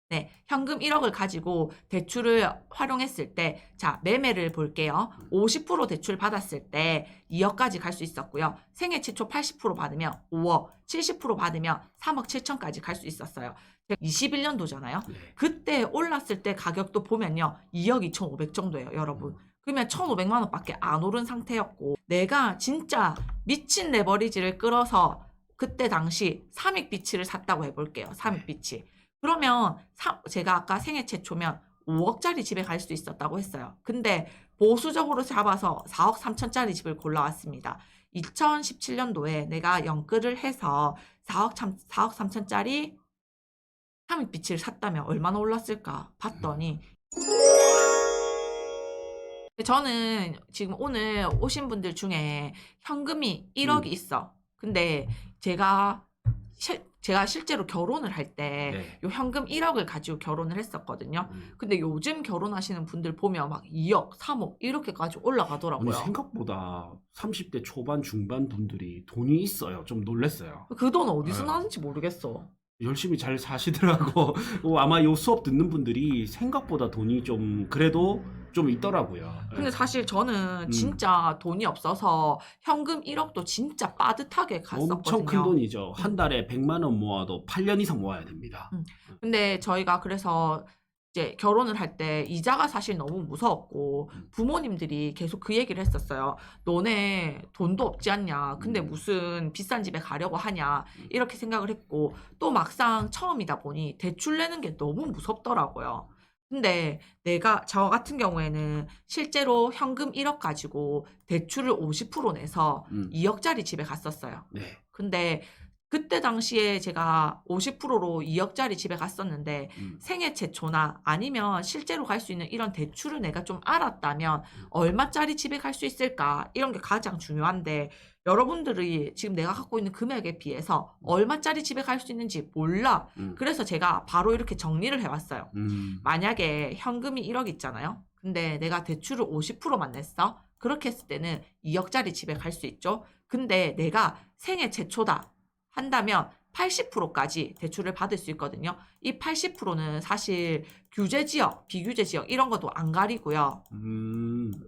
네, 현금 1억을 가지고 대출을 활용했을 때, 자, 매매를 볼게요. 50% 대출 받았을 때 2억까지 갈 수 있었고요. 생애 최초 80% 받으면 5억, 70% 받으면 3억 7천까지 갈 수 있었어요. 21년도잖아요. 네. 그때 올랐을 때 가격도 보면요. 2억 2,500 정도예요, 여러분. 그러면 1,500만 원밖에 안 오른 상태였고, 내가 진짜 미친 레버리지를 끌어서 그때 당시 삼익비치를 샀다고 해볼게요. 삼익비치. 그러면 제가 아까 생애 최초면 5억짜리 집에 갈 수 있었다고 했어요. 근데 보수적으로 잡아서 4억 3천짜리 집을 골라왔습니다. 2017년도에 내가 연끌을 해서 4억 3천짜리 삼익빛을 샀다면 얼마나 올랐을까 봤더니, 저는 지금 오늘 오신 분들 중에 현금이 1억이 있어. 근데 제가 실제로 결혼을 할 때 네. 요 현금 1억을 가지고 결혼을 했었거든요. 근데 요즘 결혼하시는 분들 보면 막 2억, 3억 이렇게까지 아니, 올라가더라고요. 생각보다 30대 초반, 중반 분들이 돈이 있어요. 좀 놀랐어요. 그 돈 어디서 네. 나는지 모르겠어. 열심히 잘 사시더라고. 아마 요 수업 듣는 분들이 생각보다 돈이 좀 그래도 좀 있더라고요. 근데 사실 저는 음. 진짜 돈이 없어서 현금 1억도 진짜 빠듯하게 갔었거든요. 엄청 큰 돈이죠. 한 달에 100만 원 모아도 8년 이상 모아야 됩니다. 근데 저희가 그래서 이제 결혼을 할 때 이자가 사실 너무 무서웠고 부모님들이 계속 그 얘기를 했었어요. 너네 돈도 없지 않냐. 근데 무슨 비싼 집에 가려고 하냐. 이렇게 생각을 했고 또 막상 처음이다 보니 대출 내는 게 너무 무섭더라고요. 근데 저 같은 경우에는 실제로 현금 1억 가지고 대출을 50% 내서 2억짜리 집에 갔었어요. 네. 근데 그때 당시에 제가 50%로 2억짜리 집에 갔었는데 생애 최초나 아니면 실제로 갈 수 있는 이런 대출을 내가 좀 알았다면 얼마짜리 집에 갈 수 있을까? 이런 게 가장 중요한데 여러분들이 지금 내가 갖고 있는 금액에 비해서 얼마짜리 집에 갈 수 있는지 몰라. 그래서 제가 바로 이렇게 정리를 해왔어요. 만약에 현금이 1억 있잖아요. 근데 내가 대출을 50%만 냈어. 그렇게 했을 때는 2억짜리 집에 갈 수 있죠. 근데 내가 생애 최초다 한다면 80%까지 대출을 받을 수 있거든요. 이 80%는 사실 규제 지역, 비규제 지역 이런 것도 안 가리고요.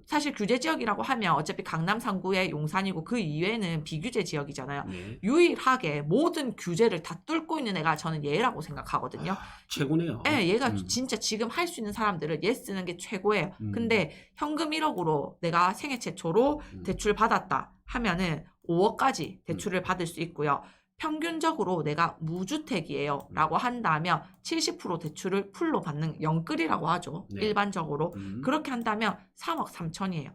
사실 규제 지역이라고 하면 어차피 강남 3구의 용산이고 그 이외에는 비규제 지역이잖아요. 네. 유일하게 모든 규제를 다 뚫고 있는 애가 저는 얘라고 생각하거든요. 최고네요. 예, 얘가 진짜 지금 할 수 있는 사람들을 얘 쓰는 게 최고예요. 근데 현금 1억으로 내가 생애 최초로 대출 받았다 하면은 5억까지 대출을 받을 수 있고요. 평균적으로 내가 무주택이에요 라고 한다면 70% 대출을 풀로 받는 영끌이라고 하죠. 네. 일반적으로. 그렇게 한다면 3억 3천이에요.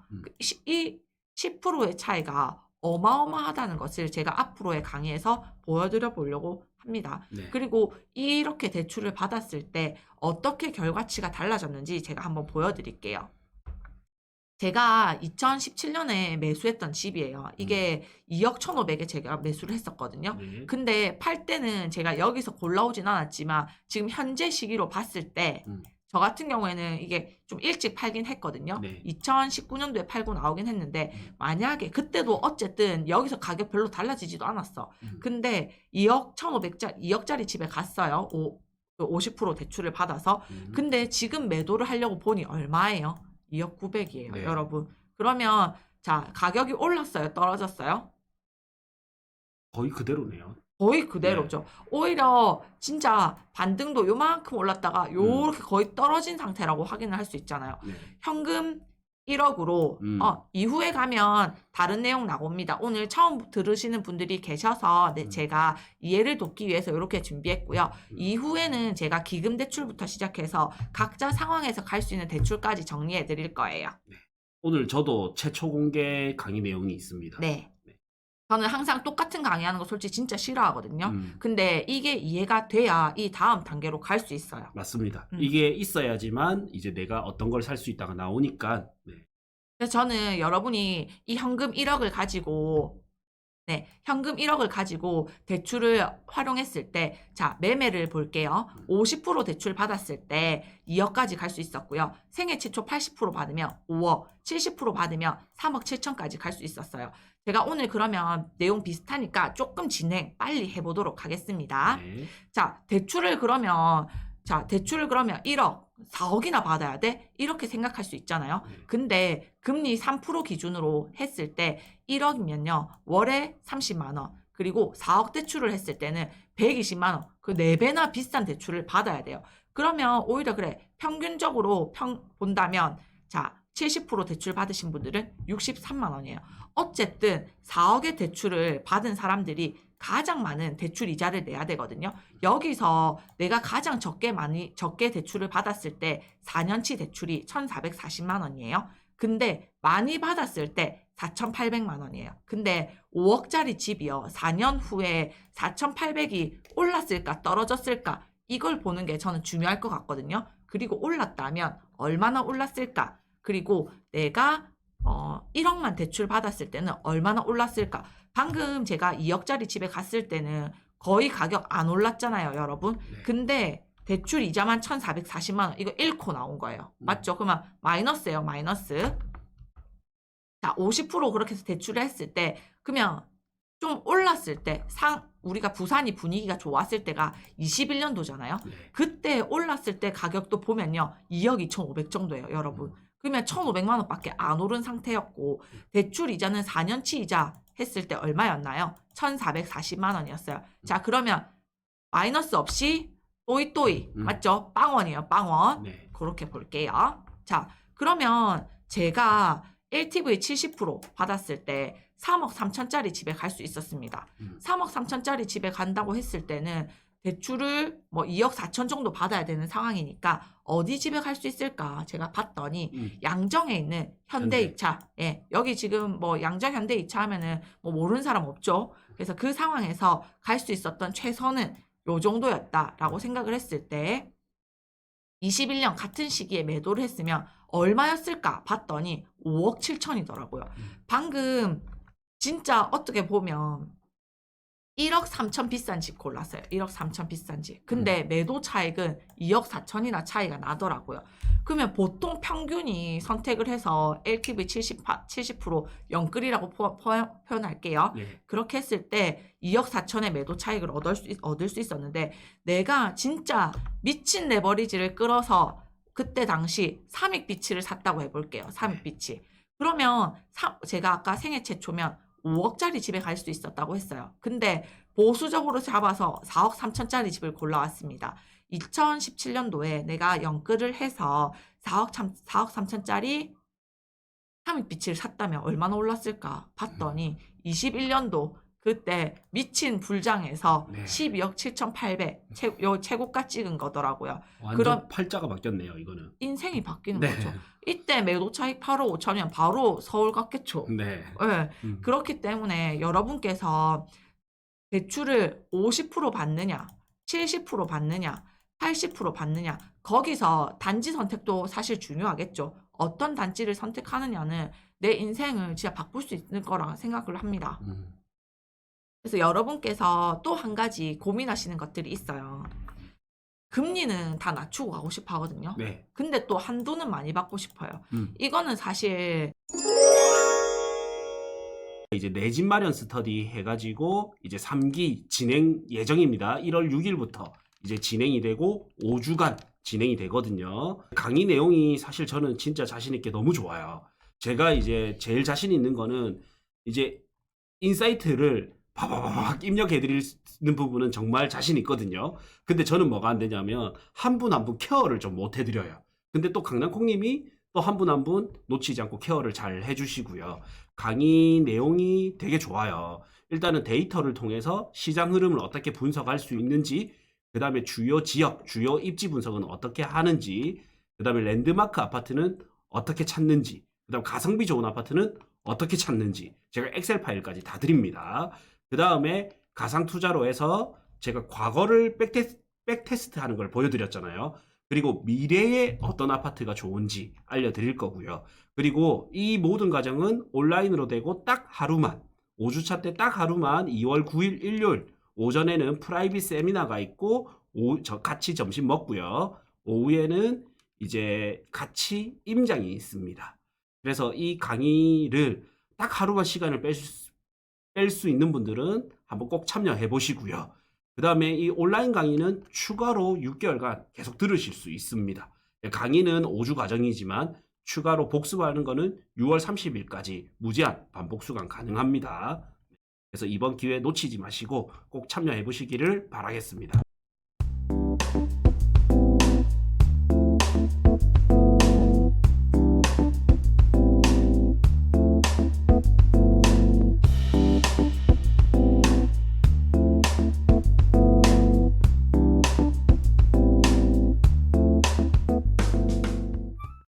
이 10%의 차이가 어마어마하다는 것을 제가 앞으로의 강의에서 보여드려 보려고 합니다. 네. 그리고 이렇게 대출을 받았을 때 어떻게 결과치가 달라졌는지 제가 한번 보여드릴게요. 제가 2017년에 매수했던 집이에요. 이게 2억 1,500에 제가 매수를 했었거든요. 네. 근데 팔 때는 제가 여기서 골라오진 않았지만 지금 현재 시기로 봤을 때 저 같은 경우에는 이게 좀 일찍 팔긴 했거든요. 네. 2019년도에 팔고 나오긴 했는데 만약에 그때도 어쨌든 여기서 가격 별로 달라지지도 않았어. 근데 2억 1,500짜리 2억짜리 집에 갔어요. 50% 대출을 받아서. 근데 지금 매도를 하려고 보니 얼마예요? 2억 900이에요, 네. 여러분. 그러면 자, 가격이 올랐어요? 떨어졌어요? 거의 그대로네요. 거의 그대로죠. 오히려 진짜 반등도 요만큼 올랐다가 요렇게 거의 떨어진 상태라고 확인을 할 수 있잖아요. 네. 현금 1억으로 이후에 가면 다른 내용 나옵니다. 오늘 처음 들으시는 분들이 계셔서 제가 이해를 돕기 위해서 이렇게 준비했고요. 이후에는 제가 기금 대출부터 시작해서 각자 상황에서 갈 수 있는 대출까지 정리해 드릴 거예요. 오늘 저도 최초 공개 강의 내용이 있습니다. 네. 저는 항상 똑같은 강의하는 거 솔직히 진짜 싫어하거든요. 근데 이게 이해가 돼야 이 다음 단계로 갈 수 있어요. 맞습니다. 이게 있어야지만 이제 내가 어떤 걸 살 수 있다가 나오니까. 네. 그래서 저는 여러분이 이 현금 1억을 가지고 현금 1억을 가지고 대출을 활용했을 때, 자, 매매를 볼게요. 50% 대출 받았을 때 2억까지 갈 수 있었고요. 생애 최초 80% 받으면 5억, 70% 받으면 3억 7천까지 갈 수 있었어요. 제가 오늘 그러면 내용 비슷하니까 조금 진행 빨리 해보도록 하겠습니다. 네. 자, 대출을 그러면 자, 대출을 그러면 1억, 4억이나 받아야 돼? 이렇게 생각할 수 있잖아요. 근데 금리 3% 기준으로 했을 때 1억이면요. 월에 30만 원. 그리고 4억 대출을 했을 때는 120만 원. 그 4배나 비싼 대출을 받아야 돼요. 그러면 오히려 그래. 평균적으로 본다면 자, 70% 대출 받으신 분들은 63만 원이에요. 어쨌든 4억의 대출을 받은 사람들이 가장 많은 대출 이자를 내야 되거든요. 여기서 내가 가장 적게 대출을 받았을 때 4년치 대출이 1,440만 원이에요. 근데 많이 받았을 때 4,800만 원이에요. 근데 5억짜리 집이요. 4년 후에 4,800이 올랐을까 떨어졌을까 이걸 보는 게 저는 중요할 것 같거든요. 그리고 올랐다면 얼마나 올랐을까? 그리고 내가 1억만 대출 받았을 때는 얼마나 올랐을까? 방금 제가 2억짜리 집에 갔을 때는 거의 가격 안 올랐잖아요, 여러분. 근데 대출 이자만 1,440만 원 이거 잃고 나온 거예요. 맞죠? 그러면 마이너스예요, 마이너스. 자, 50% 그렇게 해서 대출을 했을 때 그러면 좀 올랐을 때 우리가 부산이 분위기가 좋았을 때가 21년도잖아요. 그때 올랐을 때 가격도 보면요. 2억 2,500 정도예요, 여러분. 그러면 1,500만 원밖에 안 오른 상태였고 대출 이자는 4년치 이자 했을 때 얼마였나요? 1,440만 원이었어요. 자, 그러면 마이너스 없이 또이또이 맞죠? 빵원이에요, 빵원. 네. 그렇게 볼게요. 자, 그러면 제가 LTV 70% 받았을 때 3억 3천짜리 집에 갈 수 있었습니다. 3억 3천짜리 집에 간다고 했을 때는 대출을 뭐 2억 4천 정도 받아야 되는 상황이니까 어디 집에 갈 수 있을까? 제가 봤더니 양정에 있는 현대이차. 예, 여기 지금 뭐 양정 현대이차 하면은 뭐 모르는 사람 없죠. 그래서 그 상황에서 갈 수 있었던 최선은 요 정도였다라고 생각을 했을 때 21년 같은 시기에 매도를 했으면 얼마였을까 봤더니 5억 7천이더라고요. 방금 진짜 어떻게 보면 1억 3천 비싼 집 골랐어요. 1억 3천 비싼 집. 근데 매도 차익은 2억 4천이나 차이가 나더라고요. 그러면 보통 평균이 선택을 해서 LTV 70% 영끌이라고 표현할게요. 네. 그렇게 했을 때 2억 4천의 매도 차익을 얻을 수 있었는데 내가 진짜 미친 레버리지를 끌어서 그때 당시 삼익비치를 샀다고 해볼게요. 삼익비치. 그러면 제가 아까 생애 최초면 5억짜리 집에 갈 수 있었다고 했어요. 근데 보수적으로 잡아서 4억 3천짜리 집을 골라왔습니다. 2017년도에 내가 연끌을 해서 4억 3천짜리 삼익빛을 샀다면 얼마나 올랐을까 봤더니 21년도 그때 미친 불장에서 네. 12억 7,800 최고가 찍은 거더라고요. 완전 그럼 팔자가 바뀌었네요, 이거는. 인생이 바뀌는 네. 거죠. 이때 매도 차익 8억 5천이면 바로 서울 갔겠죠. 네. 네. 그렇기 때문에 여러분께서 대출을 50% 받느냐, 70% 받느냐, 80% 받느냐, 거기서 단지 선택도 사실 중요하겠죠. 어떤 단지를 선택하느냐는 내 인생을 진짜 바꿀 수 있는 거라 생각을 합니다. 그래서 여러분께서 또 한 가지 고민하시는 것들이 있어요. 금리는 다 낮추고 가고 싶어 하거든요. 네. 근데 또 한도는 많이 받고 싶어요. 이거는 사실 이제 내 집 마련 스터디 해가지고 이제 3기 진행 예정입니다. 1월 6일부터 이제 진행이 되고 5주간 진행이 되거든요. 강의 내용이 사실 저는 진짜 자신 있게 너무 좋아요. 제가 이제 제일 자신 있는 거는 이제 인사이트를 바바바박 입력해 드리는 부분은 정말 자신 있거든요. 근데 저는 뭐가 안 되냐면 한 분 한 분 케어를 좀 못 해드려요. 근데 또 강남콩님이 또 한 분 한 분 놓치지 않고 케어를 잘 해주시고요. 강의 내용이 되게 좋아요. 일단은 데이터를 통해서 시장 흐름을 어떻게 분석할 수 있는지, 그 다음에 주요 지역, 주요 입지 분석은 어떻게 하는지, 그 다음에 랜드마크 아파트는 어떻게 찾는지, 그 다음 가성비 좋은 아파트는 어떻게 찾는지 제가 엑셀 파일까지 다 드립니다. 그 다음에 가상 투자로 해서 제가 과거를 백테스트 하는 걸 보여드렸잖아요. 그리고 미래에 어떤 아파트가 좋은지 알려드릴 거고요. 그리고 이 모든 과정은 온라인으로 되고 딱 하루만, 5주차 때 딱 하루만 2월 9일 일요일 오전에는 프라이빗 세미나가 있고 같이 점심 먹고요. 오후에는 이제 같이 임장이 있습니다. 그래서 이 강의를 딱 하루만 시간을 뺄 수 있는 분들은 한번 꼭 참여해 보시고요. 그 다음에 이 온라인 강의는 추가로 6개월간 계속 들으실 수 있습니다. 강의는 5주 과정이지만 추가로 복습하는 거는 6월 30일까지 무제한 반복 수강 가능합니다. 그래서 이번 기회 놓치지 마시고 꼭 참여해 보시기를 바라겠습니다.